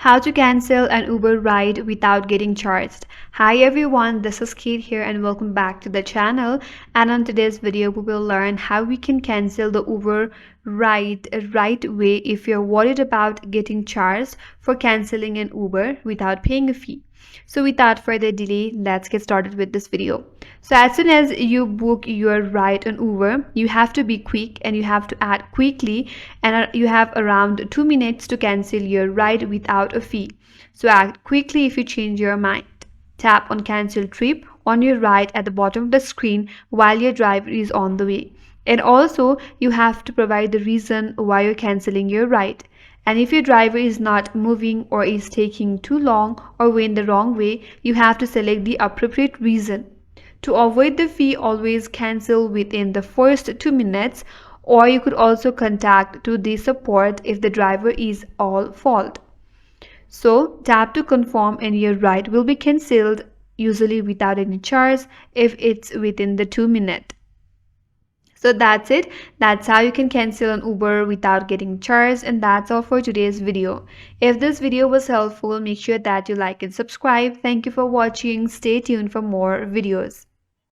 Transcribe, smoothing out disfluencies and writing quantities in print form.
How to cancel an Uber ride without getting charged. Hi everyone, this is Kate here and welcome back to the channel. And on today's video, we will learn how we can cancel the Uber ride right way if you're worried about getting charged for canceling an Uber without paying a fee. So without further delay, let's get started with this video. So as soon as you book your ride on Uber, you have to be quick and you have to act quickly, and you have around 2 minutes to cancel your ride without a fee. So act quickly if you change your mind. Tap on cancel trip on your ride at the bottom of the screen while your driver is on the way. And also you have to provide the reason why you're canceling your ride. And if your driver is not moving or is taking too long or went the wrong way, you have to select the appropriate reason. To avoid the fee, always cancel within the first 2 minutes, or you could also contact to the support if the driver is all fault. So tap to confirm and your ride will be cancelled, usually without any charge if it's within the 2 minutes. So that's it. That's how you can cancel an Uber without getting charged, and that's all for today's video. If this video was helpful, make sure that you like and subscribe. Thank you for watching. Stay tuned for more videos.